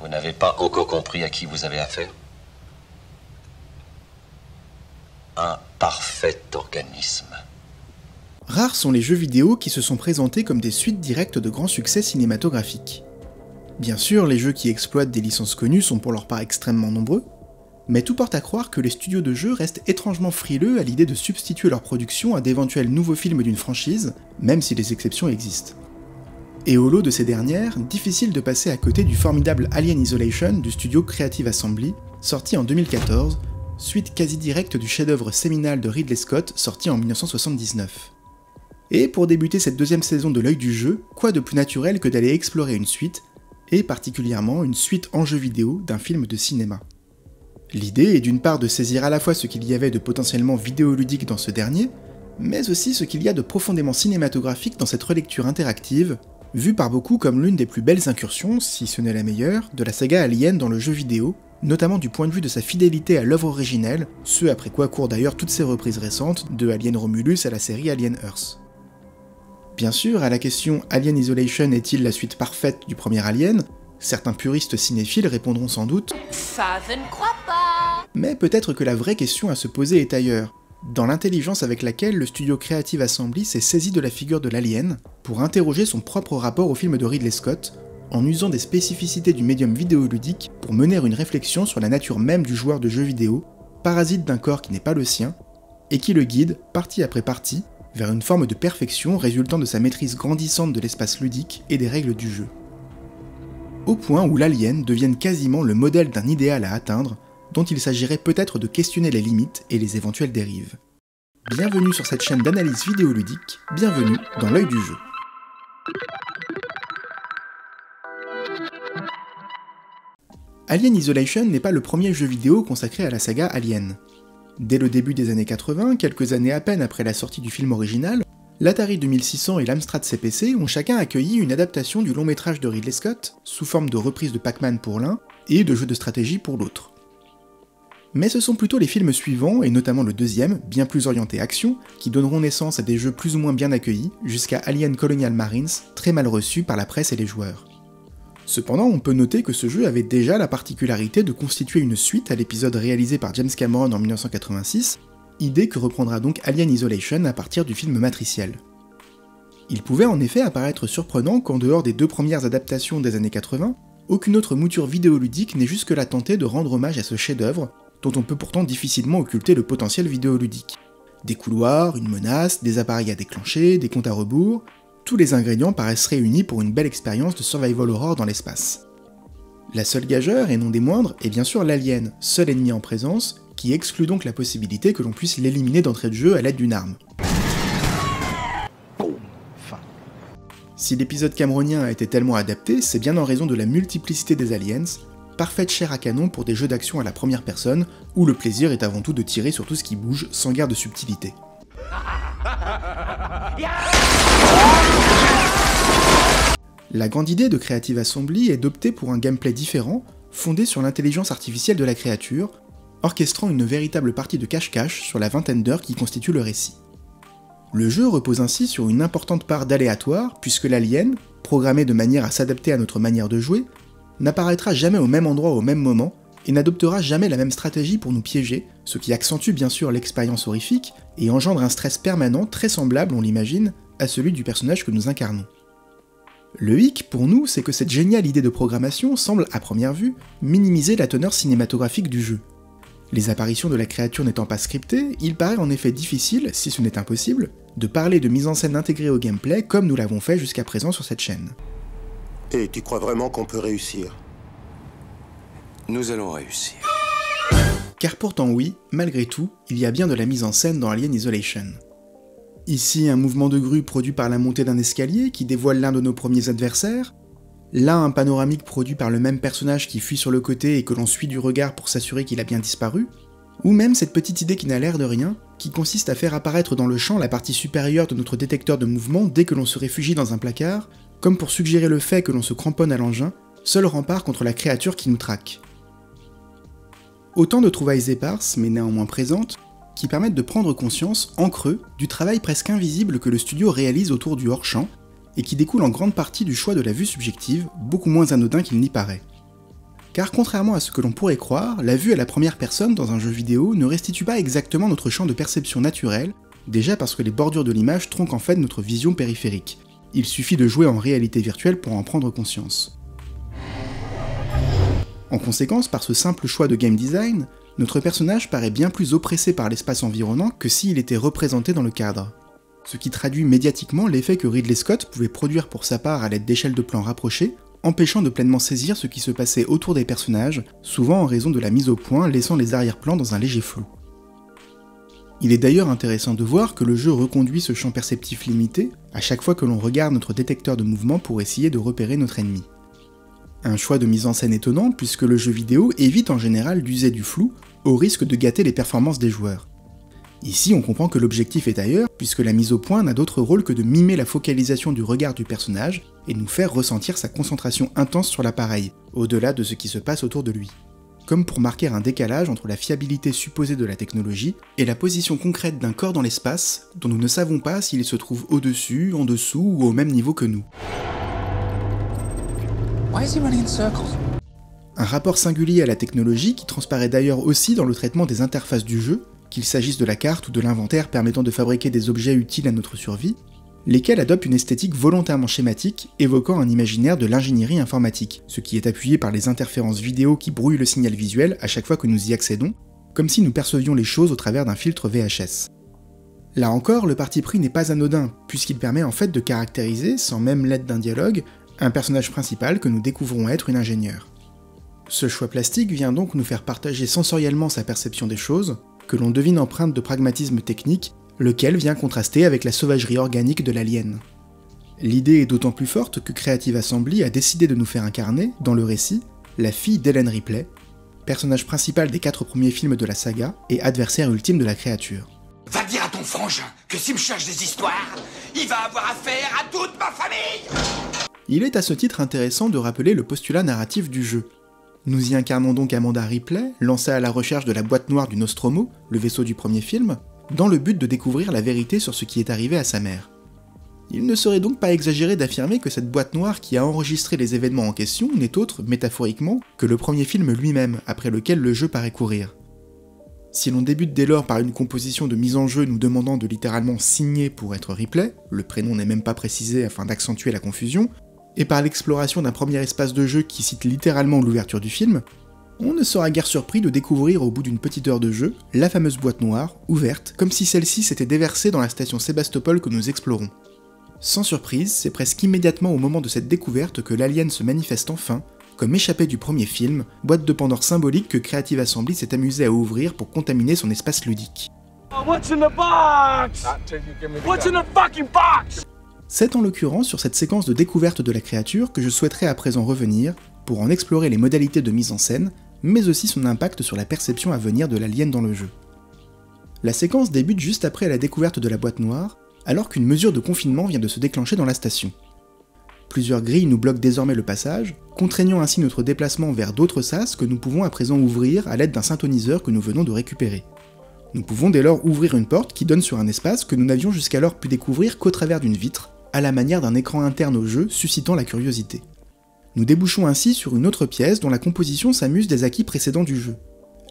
Vous n'avez pas encore compris à qui vous avez affaire? Un parfait organisme. Rares sont les jeux vidéo qui se sont présentés comme des suites directes de grands succès cinématographiques. Bien sûr, les jeux qui exploitent des licences connues sont pour leur part extrêmement nombreux, mais tout porte à croire que les studios de jeux restent étrangement frileux à l'idée de substituer leur production à d'éventuels nouveaux films d'une franchise, même si les exceptions existent. Et au lot de ces dernières, difficile de passer à côté du formidable Alien Isolation du studio Creative Assembly, sorti en 2014, suite quasi directe du chef-d'œuvre séminal de Ridley Scott sorti en 1979. Et pour débuter cette deuxième saison de l'œil du jeu, quoi de plus naturel que d'aller explorer une suite, et particulièrement une suite en jeu vidéo d'un film de cinéma. L'idée est d'une part de saisir à la fois ce qu'il y avait de potentiellement vidéoludique dans ce dernier, mais aussi ce qu'il y a de profondément cinématographique dans cette relecture interactive, vue par beaucoup comme l'une des plus belles incursions, si ce n'est la meilleure, de la saga Alien dans le jeu vidéo, notamment du point de vue de sa fidélité à l'œuvre originelle, ce après quoi courent d'ailleurs toutes ses reprises récentes, de Alien Romulus à la série Alien Earth. Bien sûr, à la question Alien Isolation est-il la suite parfaite du premier Alien, certains puristes cinéphiles répondront sans doute « Ça je ne crois pas !» Mais peut-être que la vraie question à se poser est ailleurs, dans l'intelligence avec laquelle le studio Creative Assembly s'est saisi de la figure de l'alien pour interroger son propre rapport au film de Ridley Scott, en usant des spécificités du médium vidéoludique pour mener une réflexion sur la nature même du joueur de jeux vidéo, parasite d'un corps qui n'est pas le sien, et qui le guide, partie après partie, vers une forme de perfection résultant de sa maîtrise grandissante de l'espace ludique et des règles du jeu. Au point où l'alien devienne quasiment le modèle d'un idéal à atteindre, dont il s'agirait peut-être de questionner les limites et les éventuelles dérives. Bienvenue sur cette chaîne d'analyse vidéoludique, bienvenue dans l'œil du jeu. Alien Isolation n'est pas le premier jeu vidéo consacré à la saga Alien. Dès le début des années 80, quelques années à peine après la sortie du film original, l'Atari 2600 et l'Amstrad CPC ont chacun accueilli une adaptation du long métrage de Ridley Scott, sous forme de reprise de Pac-Man pour l'un, et de jeux de stratégie pour l'autre. Mais ce sont plutôt les films suivants, et notamment le deuxième, bien plus orienté action, qui donneront naissance à des jeux plus ou moins bien accueillis, jusqu'à Alien Colonial Marines, très mal reçu par la presse et les joueurs. Cependant, on peut noter que ce jeu avait déjà la particularité de constituer une suite à l'épisode réalisé par James Cameron en 1986, idée que reprendra donc Alien Isolation à partir du film matriciel. Il pouvait en effet apparaître surprenant qu'en dehors des deux premières adaptations des années 80, aucune autre mouture vidéoludique n'ait jusque-là tenté de rendre hommage à ce chef-d'œuvre, dont on peut pourtant difficilement occulter le potentiel vidéoludique. Des couloirs, une menace, des appareils à déclencher, des comptes à rebours, tous les ingrédients paraissent réunis pour une belle expérience de survival horror dans l'espace. La seule gageure, et non des moindres, est bien sûr l'alien, seul ennemi en présence, qui exclut donc la possibilité que l'on puisse l'éliminer d'entrée de jeu à l'aide d'une arme. Si l'épisode cameronien a été tellement adapté, c'est bien en raison de la multiplicité des aliens, parfaite chair à canon pour des jeux d'action à la première personne, où le plaisir est avant tout de tirer sur tout ce qui bouge sans guère de subtilité. La grande idée de Creative Assembly est d'opter pour un gameplay différent, fondé sur l'intelligence artificielle de la créature, orchestrant une véritable partie de cache-cache sur la vingtaine d'heures qui constituent le récit. Le jeu repose ainsi sur une importante part d'aléatoire, puisque l'alien, programmé de manière à s'adapter à notre manière de jouer, n'apparaîtra jamais au même endroit au même moment, et n'adoptera jamais la même stratégie pour nous piéger, ce qui accentue bien sûr l'expérience horrifique, et engendre un stress permanent très semblable, on l'imagine, à celui du personnage que nous incarnons. Le hic pour nous, c'est que cette géniale idée de programmation semble, à première vue, minimiser la teneur cinématographique du jeu. Les apparitions de la créature n'étant pas scriptées, il paraît en effet difficile, si ce n'est impossible, de parler de mise en scène intégrée au gameplay comme nous l'avons fait jusqu'à présent sur cette chaîne. Et tu crois vraiment qu'on peut réussir? Nous allons réussir. Car pourtant oui, malgré tout, il y a bien de la mise en scène dans Alien Isolation. Ici, un mouvement de grue produit par la montée d'un escalier qui dévoile l'un de nos premiers adversaires, là un panoramique produit par le même personnage qui fuit sur le côté et que l'on suit du regard pour s'assurer qu'il a bien disparu, ou même cette petite idée qui n'a l'air de rien, qui consiste à faire apparaître dans le champ la partie supérieure de notre détecteur de mouvement dès que l'on se réfugie dans un placard, comme pour suggérer le fait que l'on se cramponne à l'engin, seul rempart contre la créature qui nous traque. Autant de trouvailles éparses, mais néanmoins présentes, qui permettent de prendre conscience, en creux, du travail presque invisible que le studio réalise autour du hors-champ, et qui découle en grande partie du choix de la vue subjective, beaucoup moins anodin qu'il n'y paraît. Car contrairement à ce que l'on pourrait croire, la vue à la première personne dans un jeu vidéo ne restitue pas exactement notre champ de perception naturel, déjà parce que les bordures de l'image tronquent en fait notre vision périphérique. Il suffit de jouer en réalité virtuelle pour en prendre conscience. En conséquence, par ce simple choix de game design, notre personnage paraît bien plus oppressé par l'espace environnant que s'il était représenté dans le cadre. Ce qui traduit médiatiquement l'effet que Ridley Scott pouvait produire pour sa part à l'aide d'échelles de plans rapprochées, empêchant de pleinement saisir ce qui se passait autour des personnages, souvent en raison de la mise au point laissant les arrière-plans dans un léger flou. Il est d'ailleurs intéressant de voir que le jeu reconduit ce champ perceptif limité à chaque fois que l'on regarde notre détecteur de mouvement pour essayer de repérer notre ennemi. Un choix de mise en scène étonnant puisque le jeu vidéo évite en général d'user du flou au risque de gâter les performances des joueurs. Ici on comprend que l'objectif est ailleurs puisque la mise au point n'a d'autre rôle que de mimer la focalisation du regard du personnage et nous faire ressentir sa concentration intense sur l'appareil, au-delà de ce qui se passe autour de lui. Comme pour marquer un décalage entre la fiabilité supposée de la technologie et la position concrète d'un corps dans l'espace dont nous ne savons pas s'il se trouve au-dessus, en dessous ou au même niveau que nous. Un rapport singulier à la technologie qui transparaît d'ailleurs aussi dans le traitement des interfaces du jeu, qu'il s'agisse de la carte ou de l'inventaire permettant de fabriquer des objets utiles à notre survie, lesquels adoptent une esthétique volontairement schématique, évoquant un imaginaire de l'ingénierie informatique, ce qui est appuyé par les interférences vidéo qui brouillent le signal visuel à chaque fois que nous y accédons, comme si nous percevions les choses au travers d'un filtre VHS. Là encore, le parti pris n'est pas anodin, puisqu'il permet en fait de caractériser, sans même l'aide d'un dialogue, un personnage principal que nous découvrons être une ingénieure. Ce choix plastique vient donc nous faire partager sensoriellement sa perception des choses, que l'on devine empreinte de pragmatisme technique, lequel vient contraster avec la sauvagerie organique de l'alien. L'idée est d'autant plus forte que Creative Assembly a décidé de nous faire incarner, dans le récit, la fille d'Ellen Ripley, personnage principal des 4 premiers films de la saga et adversaire ultime de la créature. Va dire à ton frangin que s'il me cherche des histoires, il va avoir affaire à toute ma famille. Il est à ce titre intéressant de rappeler le postulat narratif du jeu. Nous y incarnons donc Amanda Ripley, lancée à la recherche de la boîte noire du Nostromo, le vaisseau du premier film, dans le but de découvrir la vérité sur ce qui est arrivé à sa mère. Il ne serait donc pas exagéré d'affirmer que cette boîte noire qui a enregistré les événements en question n'est autre, métaphoriquement, que le premier film lui-même, après lequel le jeu paraît courir. Si l'on débute dès lors par une composition de mise en jeu nous demandant de littéralement signer pour être Ripley, le prénom n'est même pas précisé afin d'accentuer la confusion, et par l'exploration d'un premier espace de jeu qui cite littéralement l'ouverture du film, on ne sera guère surpris de découvrir au bout d'une petite heure de jeu la fameuse boîte noire, ouverte, comme si celle-ci s'était déversée dans la station Sébastopol que nous explorons. Sans surprise, c'est presque immédiatement au moment de cette découverte que l'alien se manifeste enfin, comme échappé du premier film, boîte de Pandore symbolique que Creative Assembly s'est amusé à ouvrir pour contaminer son espace ludique. What's in the box? What's in the fucking box? C'est en l'occurrence sur cette séquence de découverte de la créature que je souhaiterais à présent revenir, pour en explorer les modalités de mise en scène, mais aussi son impact sur la perception à venir de l'alien dans le jeu. La séquence débute juste après la découverte de la boîte noire, alors qu'une mesure de confinement vient de se déclencher dans la station. Plusieurs grilles nous bloquent désormais le passage, contraignant ainsi notre déplacement vers d'autres sas que nous pouvons à présent ouvrir à l'aide d'un synthoniseur que nous venons de récupérer. Nous pouvons dès lors ouvrir une porte qui donne sur un espace que nous n'avions jusqu'alors pu découvrir qu'au travers d'une vitre, à la manière d'un écran interne au jeu suscitant la curiosité. Nous débouchons ainsi sur une autre pièce dont la composition s'amuse des acquis précédents du jeu.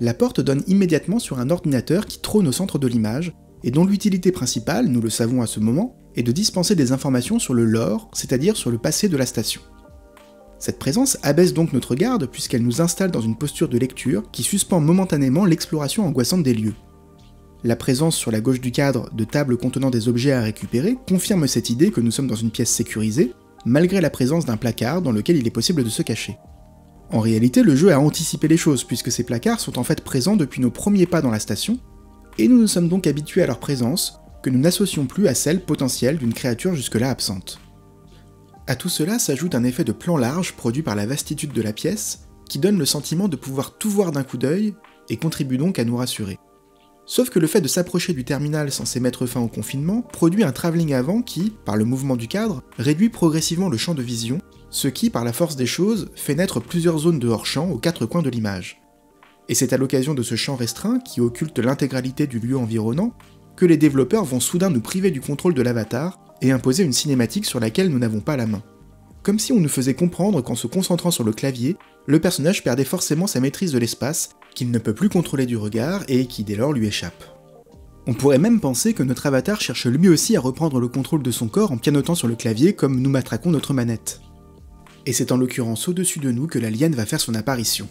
La porte donne immédiatement sur un ordinateur qui trône au centre de l'image, et dont l'utilité principale, nous le savons à ce moment, est de dispenser des informations sur le lore, c'est-à-dire sur le passé de la station. Cette présence abaisse donc notre garde puisqu'elle nous installe dans une posture de lecture qui suspend momentanément l'exploration angoissante des lieux. La présence sur la gauche du cadre de tables contenant des objets à récupérer confirme cette idée que nous sommes dans une pièce sécurisée, malgré la présence d'un placard dans lequel il est possible de se cacher. En réalité, le jeu a anticipé les choses puisque ces placards sont en fait présents depuis nos premiers pas dans la station, et nous nous sommes donc habitués à leur présence, que nous n'associons plus à celle potentielle d'une créature jusque-là absente. À tout cela s'ajoute un effet de plan large produit par la vastitude de la pièce, qui donne le sentiment de pouvoir tout voir d'un coup d'œil, et contribue donc à nous rassurer. Sauf que le fait de s'approcher du terminal censé mettre fin au confinement produit un travelling avant qui, par le mouvement du cadre, réduit progressivement le champ de vision, ce qui, par la force des choses, fait naître plusieurs zones de hors-champ aux 4 coins de l'image. Et c'est à l'occasion de ce champ restreint, qui occulte l'intégralité du lieu environnant, que les développeurs vont soudain nous priver du contrôle de l'avatar et imposer une cinématique sur laquelle nous n'avons pas la main. comme si on nous faisait comprendre qu'en se concentrant sur le clavier, le personnage perdait forcément sa maîtrise de l'espace, qu'il ne peut plus contrôler du regard et qui dès lors lui échappe. On pourrait même penser que notre avatar cherche lui aussi à reprendre le contrôle de son corps en pianotant sur le clavier comme nous matraquons notre manette. Et c'est en l'occurrence au-dessus de nous que l'alien va faire son apparition.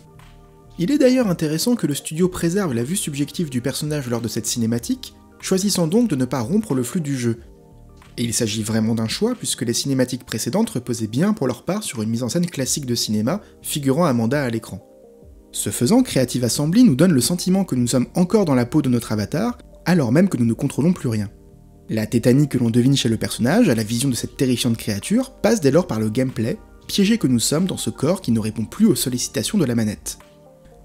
Il est d'ailleurs intéressant que le studio préserve la vue subjective du personnage lors de cette cinématique, choisissant donc de ne pas rompre le flux du jeu. Et il s'agit vraiment d'un choix puisque les cinématiques précédentes reposaient bien pour leur part sur une mise en scène classique de cinéma, figurant Amanda à l'écran. Ce faisant, Creative Assembly nous donne le sentiment que nous sommes encore dans la peau de notre avatar, alors même que nous ne contrôlons plus rien. La tétanie que l'on devine chez le personnage, à la vision de cette terrifiante créature, passe dès lors par le gameplay, piégés que nous sommes dans ce corps qui ne répond plus aux sollicitations de la manette.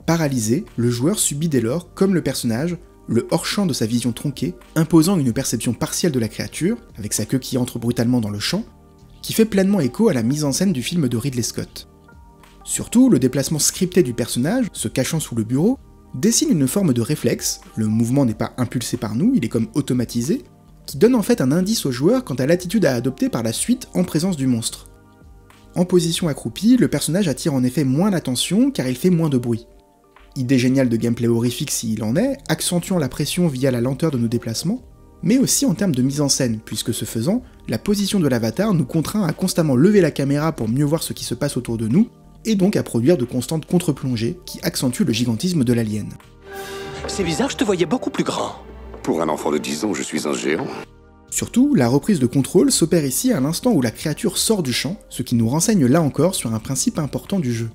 Paralysé, le joueur subit dès lors, comme le personnage, le hors-champ de sa vision tronquée, imposant une perception partielle de la créature, avec sa queue qui entre brutalement dans le champ, qui fait pleinement écho à la mise en scène du film de Ridley Scott. Surtout, le déplacement scripté du personnage, se cachant sous le bureau, dessine une forme de réflexe, le mouvement n'est pas impulsé par nous, il est comme automatisé, qui donne en fait un indice au joueur quant à l'attitude à adopter par la suite en présence du monstre. En position accroupie, le personnage attire en effet moins l'attention car il fait moins de bruit. Idée géniale de gameplay horrifique s'il en est, accentuant la pression via la lenteur de nos déplacements, mais aussi en termes de mise en scène, puisque ce faisant, la position de l'avatar nous contraint à constamment lever la caméra pour mieux voir ce qui se passe autour de nous, et donc à produire de constantes contre-plongées qui accentuent le gigantisme de l'alien. C'est bizarre, je te voyais beaucoup plus grand. Pour un enfant de 10 ans, je suis un géant. Surtout, la reprise de contrôle s'opère ici à l'instant où la créature sort du champ, ce qui nous renseigne là encore sur un principe important du jeu.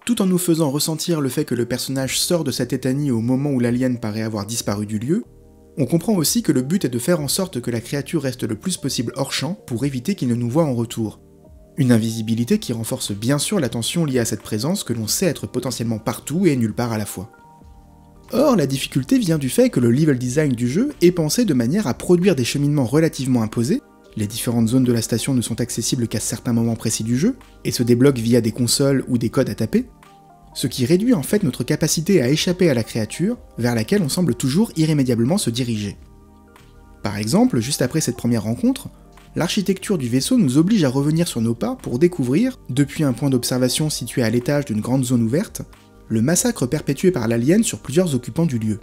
Tout en nous faisant ressentir le fait que le personnage sort de sa tétanie au moment où l'alien paraît avoir disparu du lieu, on comprend aussi que le but est de faire en sorte que la créature reste le plus possible hors champ pour éviter qu'il ne nous voie en retour. Une invisibilité qui renforce bien sûr la tension liée à cette présence que l'on sait être potentiellement partout et nulle part à la fois. Or, la difficulté vient du fait que le level design du jeu est pensé de manière à produire des cheminements relativement imposés, les différentes zones de la station ne sont accessibles qu'à certains moments précis du jeu, et se débloquent via des consoles ou des codes à taper, ce qui réduit en fait notre capacité à échapper à la créature, vers laquelle on semble toujours irrémédiablement se diriger. Par exemple, juste après cette première rencontre, l'architecture du vaisseau nous oblige à revenir sur nos pas pour découvrir, depuis un point d'observation situé à l'étage d'une grande zone ouverte, le massacre perpétué par l'alien sur plusieurs occupants du lieu.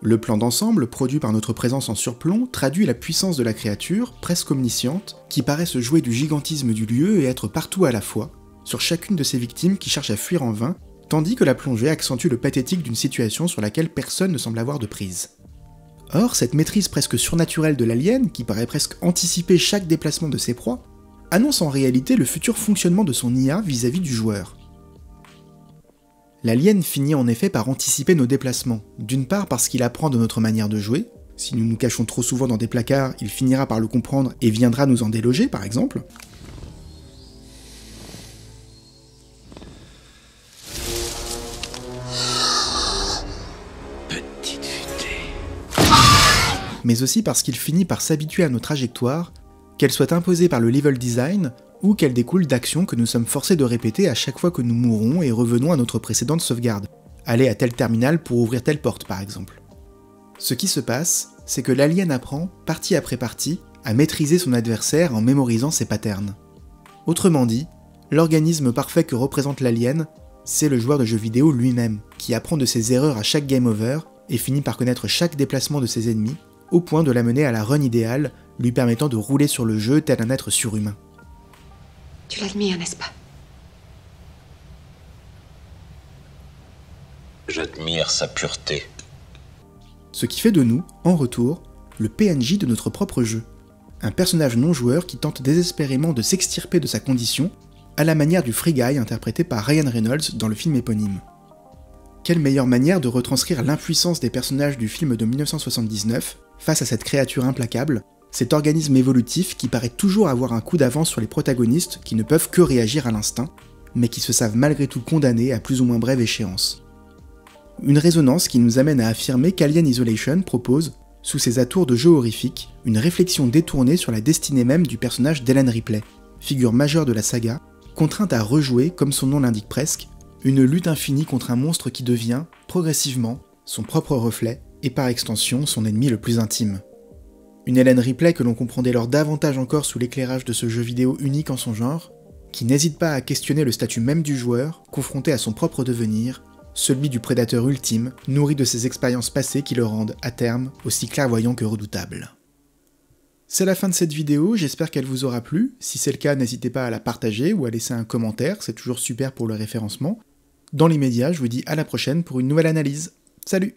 Le plan d'ensemble, produit par notre présence en surplomb, traduit la puissance de la créature, presque omnisciente, qui paraît se jouer du gigantisme du lieu et être partout à la fois, sur chacune de ses victimes qui cherchent à fuir en vain, tandis que la plongée accentue le pathétique d'une situation sur laquelle personne ne semble avoir de prise. Or, cette maîtrise presque surnaturelle de l'alien, qui paraît presque anticiper chaque déplacement de ses proies, annonce en réalité le futur fonctionnement de son IA vis-à-vis du joueur. L'alien finit en effet par anticiper nos déplacements, d'une part parce qu'il apprend de notre manière de jouer, si nous nous cachons trop souvent dans des placards, il finira par le comprendre et viendra nous en déloger par exemple. Petite futée. Mais aussi parce qu'il finit par s'habituer à nos trajectoires, qu'elles soient imposées par le level design, ou qu'elles découlent d'actions que nous sommes forcés de répéter à chaque fois que nous mourrons et revenons à notre précédente sauvegarde. Aller à tel terminal pour ouvrir telle porte par exemple. Ce qui se passe, c'est que l'alien apprend, partie après partie, à maîtriser son adversaire en mémorisant ses patterns. Autrement dit, l'organisme parfait que représente l'alien, c'est le joueur de jeux vidéo lui-même, qui apprend de ses erreurs à chaque game over et finit par connaître chaque déplacement de ses ennemis, au point de l'amener à la run idéale, lui permettant de rouler sur le jeu tel un être surhumain. Tu l'admires, n'est-ce pas? J'admire sa pureté. Ce qui fait de nous, en retour, le PNJ de notre propre jeu. Un personnage non-joueur qui tente désespérément de s'extirper de sa condition, à la manière du Free Guy interprété par Ryan Reynolds dans le film éponyme. Quelle meilleure manière de retranscrire l'impuissance des personnages du film de 1979 face à cette créature implacable, cet organisme évolutif qui paraît toujours avoir un coup d'avance sur les protagonistes qui ne peuvent que réagir à l'instinct, mais qui se savent malgré tout condamnés à plus ou moins brève échéance. Une résonance qui nous amène à affirmer qu'Alien Isolation propose, sous ses atours de jeu horrifique, une réflexion détournée sur la destinée même du personnage d'Ellen Ripley, figure majeure de la saga, contrainte à rejouer, comme son nom l'indique presque, une lutte infinie contre un monstre qui devient, progressivement, son propre reflet, et par extension son ennemi le plus intime. Une Ellen Ripley que l'on comprend dès lors davantage encore sous l'éclairage de ce jeu vidéo unique en son genre, qui n'hésite pas à questionner le statut même du joueur, confronté à son propre devenir, celui du prédateur ultime, nourri de ses expériences passées qui le rendent, à terme, aussi clairvoyant que redoutable. C'est la fin de cette vidéo, j'espère qu'elle vous aura plu. Si c'est le cas, n'hésitez pas à la partager ou à laisser un commentaire, c'est toujours super pour le référencement. Dans l'immédiat, je vous dis à la prochaine pour une nouvelle analyse. Salut!